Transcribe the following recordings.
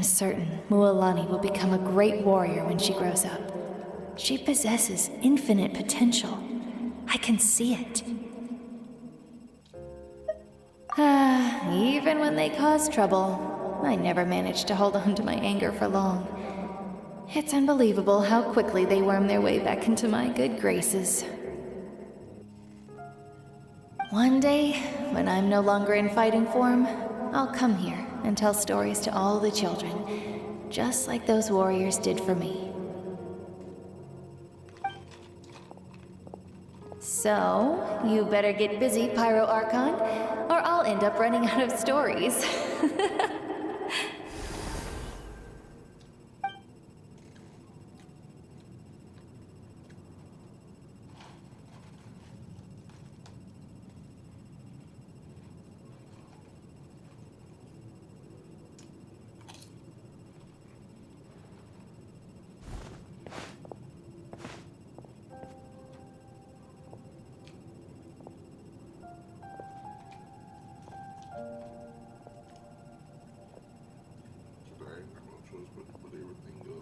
I'm certain Mualani will become a great warrior when she grows up. She possesses infinite potential. I can see it. Even when they cause trouble, I never manage to hold on to my anger for long. It's unbelievable how quickly they worm their way back into my good graces. One day, when I'm no longer in fighting form, I'll come here and tell stories to all the children, just like those warriors did for me. So, you better get busy, Pyro Archon, or I'll end up running out of stories.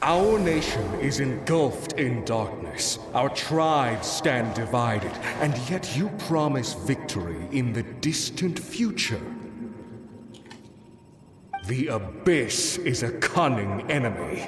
Our nation is engulfed in darkness. Our tribes stand divided, and yet you promise victory in the distant future. The Abyss is a cunning enemy,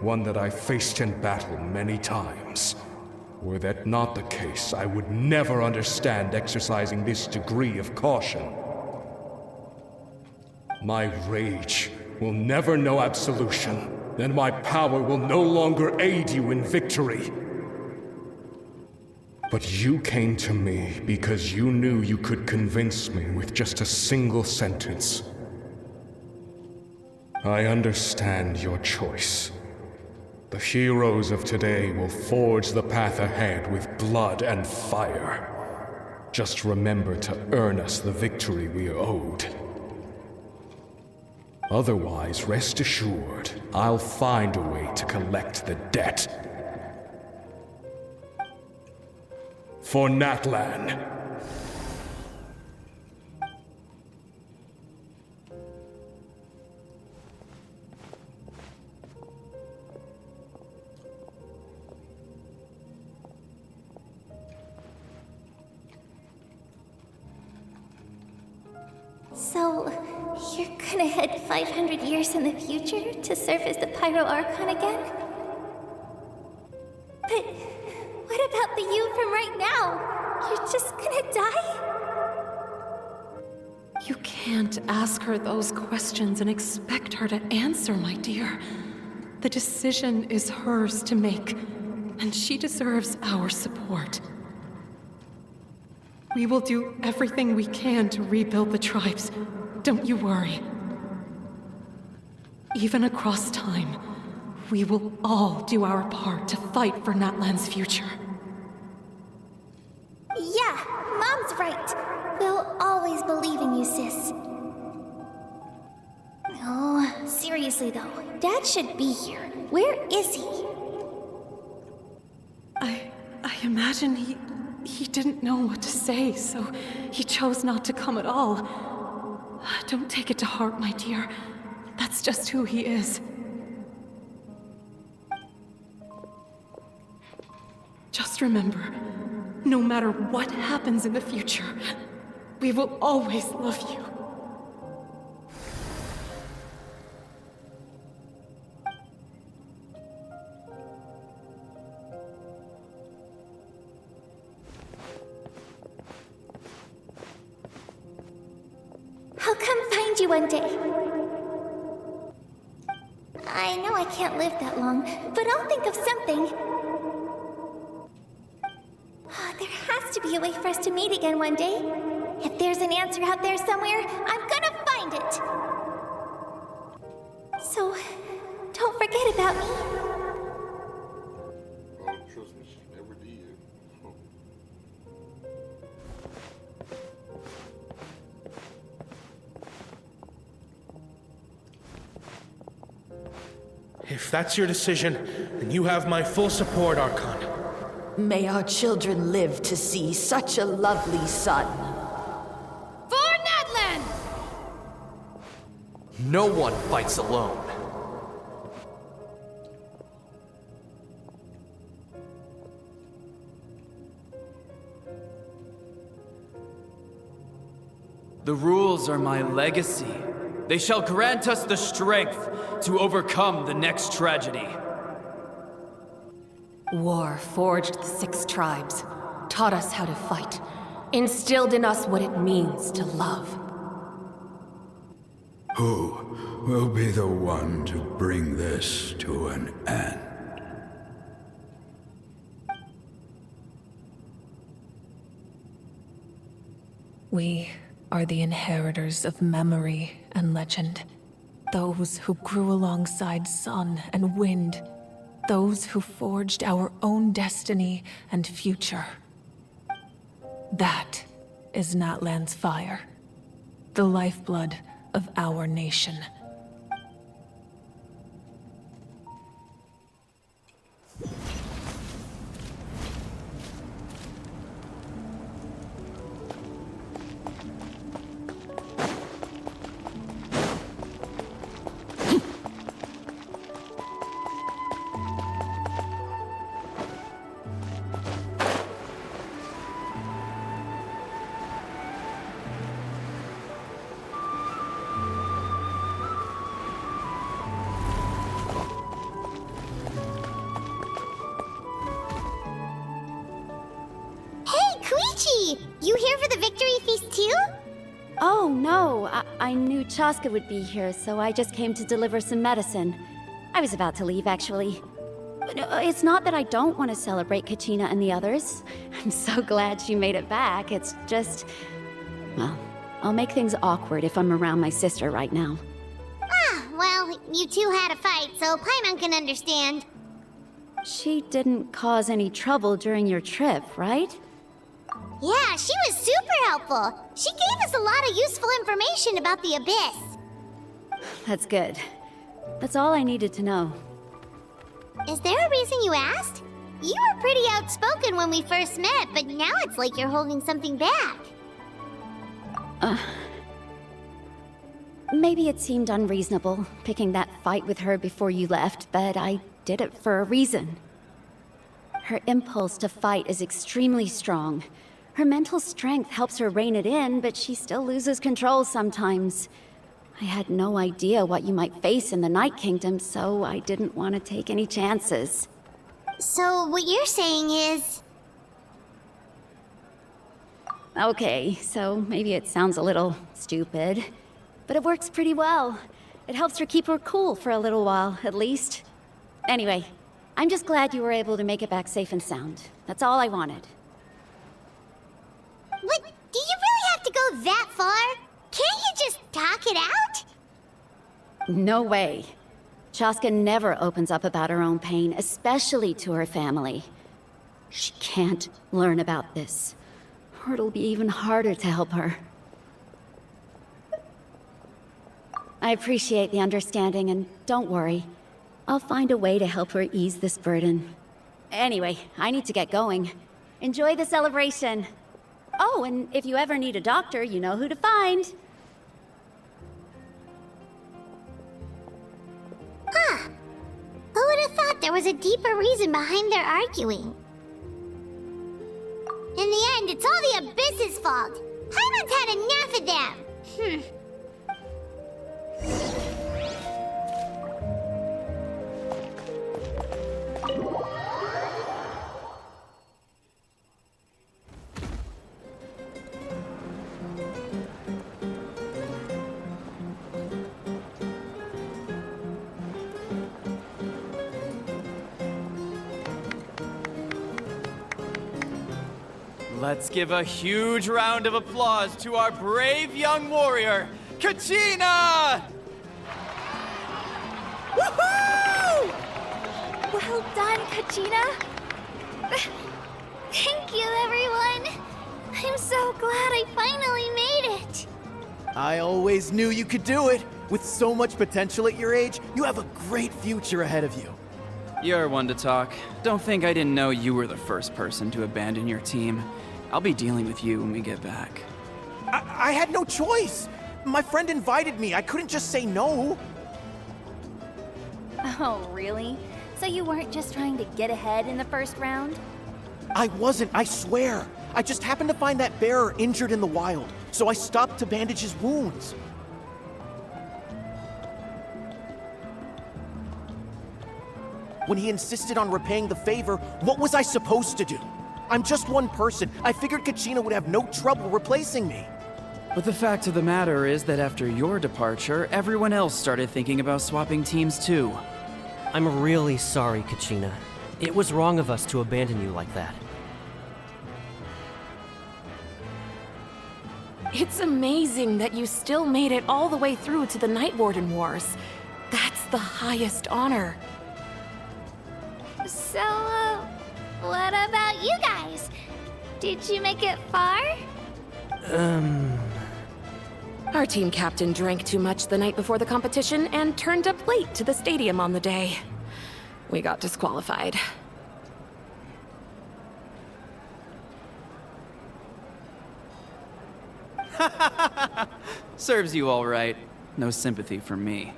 one that I faced in battle many times. Were that not the case, I would never understand exercising this degree of caution. My rage will never know absolution. Then my power will no longer aid you in victory. But you came to me because you knew you could convince me with just a single sentence. I understand your choice. The heroes of today will forge the path ahead with blood and fire. Just remember to earn us the victory we are owed. Otherwise, rest assured, I'll find a way to collect the debt. For Natlan. So, you're gonna head 500 years in the future to serve as the Pyro Archon again? But what about the you from right now? You're just gonna die? You can't ask her those questions and expect her to answer, my dear. The decision is hers to make, and she deserves our support. We will do everything we can to rebuild the tribes. Don't you worry. Even across time, we will all do our part to fight for Natlan's future. Yeah, Mom's right. We'll always believe in you, sis. Oh, seriously though, Dad should be here. Where is he? I imagine he didn't know what to say, so he chose not to come at all. Don't take it to heart, my dear. That's just who he is. Just remember, no matter what happens in the future, we will always love you. I'll come find you one day. I know I can't live that long, but I'll think of something. There has to be a way for us to meet again one day. If there's an answer out there somewhere, I'm gonna find it. So, don't forget about me. Oh, trust me, she never did. If that's your decision, then you have my full support, Archon. May our children live to see such a lovely son. For Natlan! No one fights alone. The rules are my legacy. They shall grant us the strength to overcome the next tragedy. War forged the 6 tribes, taught us how to fight, instilled in us what it means to love. Who will be the one to bring this to an end? We are the inheritors of memory and legend. Those who grew alongside sun and wind. Those who forged our own destiny and future. That is Natlan's fire. The lifeblood of our nation. You here for the victory feast too? Oh, no. I knew Chaska would be here, so I just came to deliver some medicine. I was about to leave, actually. It's not that I don't want to celebrate Kachina and the others. I'm so glad she made it back. It's just... well, I'll make things awkward if I'm around my sister right now. Ah, well, you two had a fight, so Paimon can understand. She didn't cause any trouble during your trip, right? Yeah, she was super helpful. She gave us a lot of useful information about the Abyss. That's good. That's all I needed to know. Is there a reason you asked? You were pretty outspoken when we first met, but now it's like you're holding something back. Maybe it seemed unreasonable, picking that fight with her before you left, but I did it for a reason. Her impulse to fight is extremely strong. Her mental strength helps her rein it in, but she still loses control sometimes. I had no idea what you might face in the Night Kingdom, so I didn't want to take any chances. So what you're saying is... Okay, so maybe it sounds a little stupid, but it works pretty well. It helps her keep her cool for a little while, at least. Anyway, I'm just glad you were able to make it back safe and sound. That's all I wanted. What? Do you really have to go that far? Can't you just talk it out? No way. Chaska never opens up about her own pain, especially to her family. She can't learn about this, or it'll be even harder to help her. I appreciate the understanding, and don't worry. I'll find a way to help her ease this burden. Anyway, I need to get going. Enjoy the celebration. Oh, and if you ever need a doctor, you know who to find. Huh. Who would have thought there was a deeper reason behind their arguing? In the end, it's all the Abyss's fault. Paimon's had enough of them. Let's give a huge round of applause to our brave young warrior, Kachina! Woohoo! Well done, Kachina. Thank you, everyone. I'm so glad I finally made it. I always knew you could do it. With so much potential at your age, you have a great future ahead of you. You're one to talk. Don't think I didn't know you were the first person to abandon your team. I'll be dealing with you when we get back. I had no choice. My friend invited me. I couldn't just say no. Oh, really? So you weren't just trying to get ahead in the first round? I wasn't, I swear. I just happened to find that bearer injured in the wild. so I stopped to bandage his wounds. When he insisted on repaying the favor, what was I supposed to do? I'm just one person. I figured Kachina would have no trouble replacing me. But the fact of the matter is that after your departure, everyone else started thinking about swapping teams too. I'm really sorry, Kachina. It was wrong of us to abandon you like that. It's amazing that you still made it all the way through to the Night Warden Wars. That's the highest honor. So, what about you guys? Did you make it far? Our team captain drank too much the night before the competition and turned up late to the stadium on the day. We got disqualified. Serves you all right. No sympathy for me.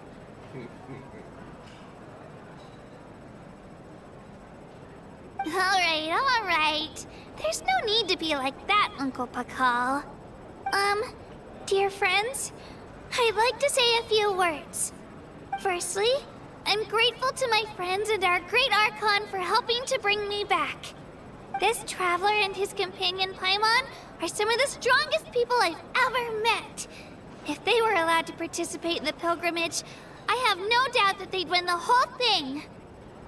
All right. There's no need to be like that, Uncle Pakal. Dear friends, I'd like to say a few words. Firstly, I'm grateful to my friends and our great Archon for helping to bring me back. This traveler and his companion Paimon are some of the strongest people I've ever met. If they were allowed to participate in the pilgrimage, I have no doubt that they'd win the whole thing.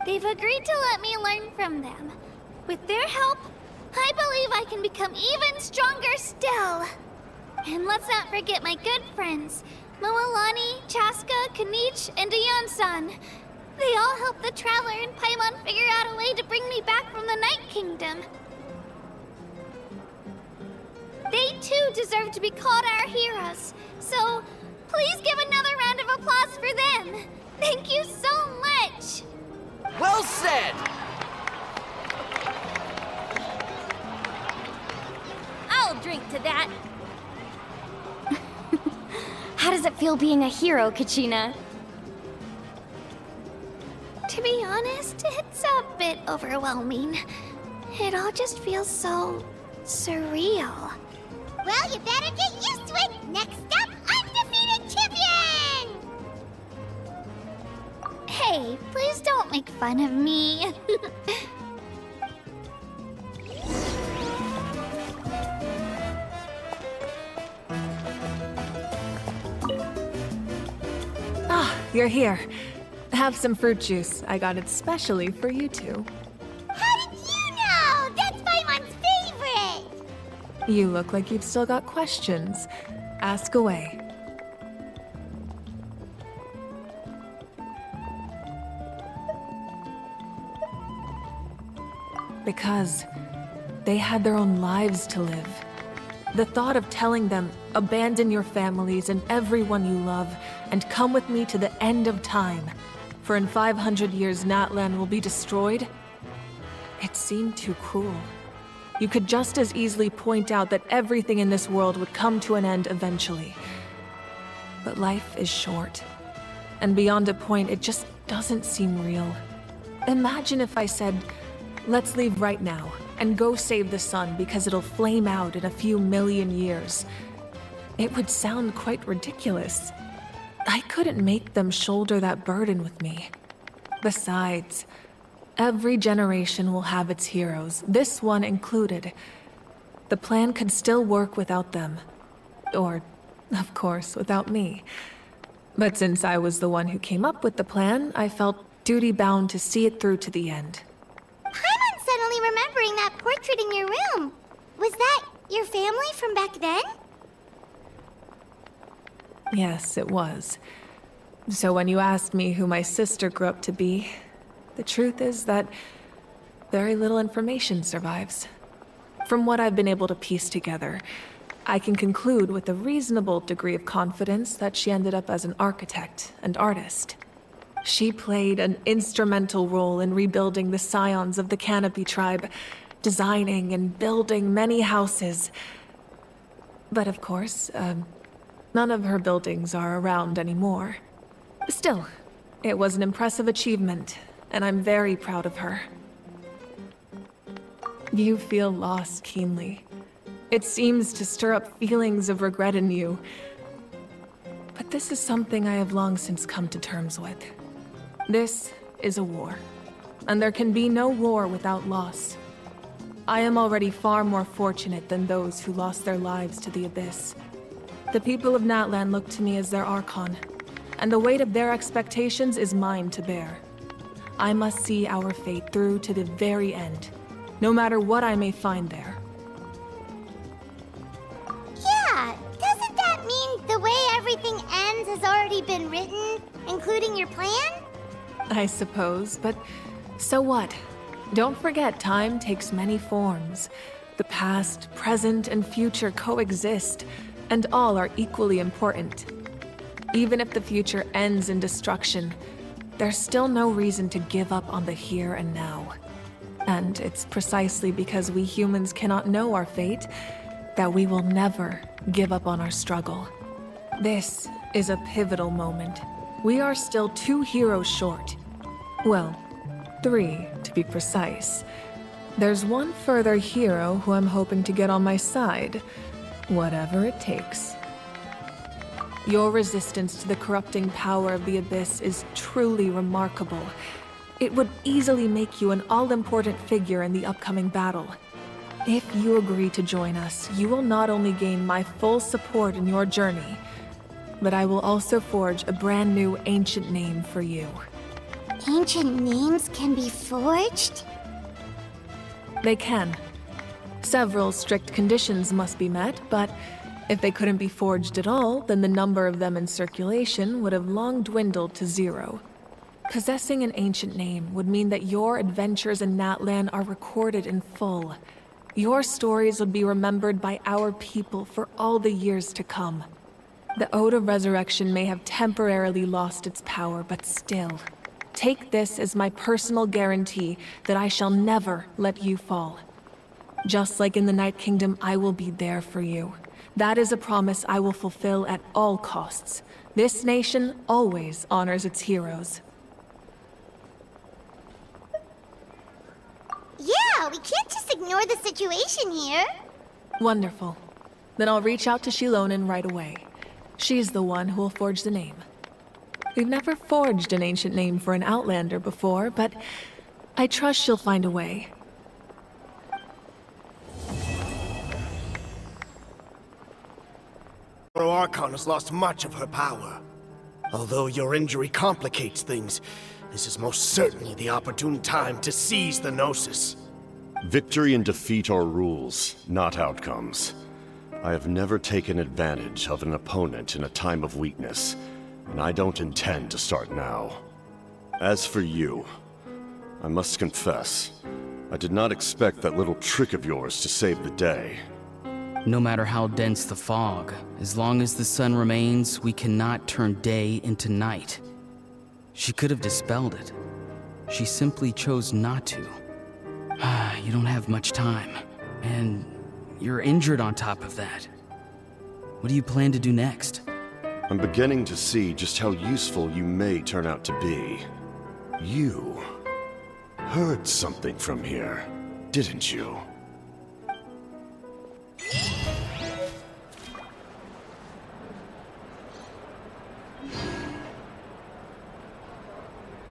They've agreed to let me learn from them. With their help, I believe I can become even stronger still. And let's not forget my good friends, Moalani, Chaska, Kanich, and Ayan-san. They all helped the Traveler and Paimon figure out a way to bring me back from the Night Kingdom. They too deserve to be called our heroes, so please give another round of applause for them. Thank you so much! Well said! I'll drink to that. How does it feel being a hero, Kachina? To be honest, it's a bit overwhelming. It all just feels so surreal. Well, you better get used to it. Next up, undefeated champion! Hey, please don't make fun of me. You're here. Have some fruit juice. I got it specially for you two. How did you know? That's Paimon's favorite! You look like you've still got questions. Ask away. Because they had their own lives to live. The thought of telling them, abandon your families and everyone you love, and come with me to the end of time, for in 500 years Natlan will be destroyed, it seemed too cruel. You could just as easily point out that everything in this world would come to an end eventually. But life is short, and beyond a point, it just doesn't seem real. Imagine if I said, let's leave right now, and go save the sun because it'll flame out in a few million years. It would sound quite ridiculous. I couldn't make them shoulder that burden with me. Besides, every generation will have its heroes, this one included. The plan could still work without them. Or, of course, without me. But since I was the one who came up with the plan, I felt duty-bound to see it through to the end. Paimon's suddenly remembering that portrait in your room. Was that your family from back then? Yes, it was. So when you asked me who my sister grew up to be, the truth is that very little information survives. From what I've been able to piece together, I can conclude with a reasonable degree of confidence that she ended up as an architect and artist. She played an instrumental role in rebuilding the scions of the Canopy tribe, designing and building many houses. But of course, none of her buildings are around anymore. Still, it was an impressive achievement, and I'm very proud of her. You feel lost keenly. It seems to stir up feelings of regret in you. But this is something I have long since come to terms with. This is a war, and there can be no war without loss. I am already far more fortunate than those who lost their lives to the Abyss. The people of Natlan look to me as their Archon, and the weight of their expectations is mine to bear. I must see our fate through to the very end, no matter what I may find there. Yeah, doesn't that mean the way everything ends has already been written, including your plan? I suppose, but so what? Don't forget, time takes many forms. The past, present, and future coexist, and all are equally important. Even if the future ends in destruction, there's still no reason to give up on the here and now. And it's precisely because we humans cannot know our fate that we will never give up on our struggle. This is a pivotal moment. We are still 2 heroes short. Well, 3 to be precise. There's one further hero who I'm hoping to get on my side, whatever it takes. Your resistance to the corrupting power of the Abyss is truly remarkable. It would easily make you an all-important figure in the upcoming battle. If you agree to join us, you will not only gain my full support in your journey, but I will also forge a brand new ancient name for you. Ancient names can be forged? They can. Several strict conditions must be met, but if they couldn't be forged at all, then the number of them in circulation would have long dwindled to 0. Possessing an ancient name would mean that your adventures in Natlan are recorded in full. Your stories would be remembered by our people for all the years to come. The Ode of Resurrection may have temporarily lost its power, but still, take this as my personal guarantee that I shall never let you fall. Just like in the Night Kingdom, I will be there for you. That is a promise I will fulfill at all costs. This nation always honors its heroes. Yeah, we can't just ignore the situation here. Wonderful. Then I'll reach out to Shilonen right away. She's the one who will forge the name. We've never forged an ancient name for an Outlander before, but I trust she'll find a way. Archon has lost much of her power. Although your injury complicates things, this is most certainly the opportune time to seize the Gnosis. Victory and defeat are rules, not outcomes. I have never taken advantage of an opponent in a time of weakness, and I don't intend to start now. As for you, I must confess, I did not expect that little trick of yours to save the day. No matter how dense the fog, as long as the sun remains, we cannot turn day into night. She could have dispelled it. She simply chose not to. You don't have much time, and you're injured on top of that. What do you plan to do next? I'm beginning to see just how useful you may turn out to be. You heard something from here, didn't you?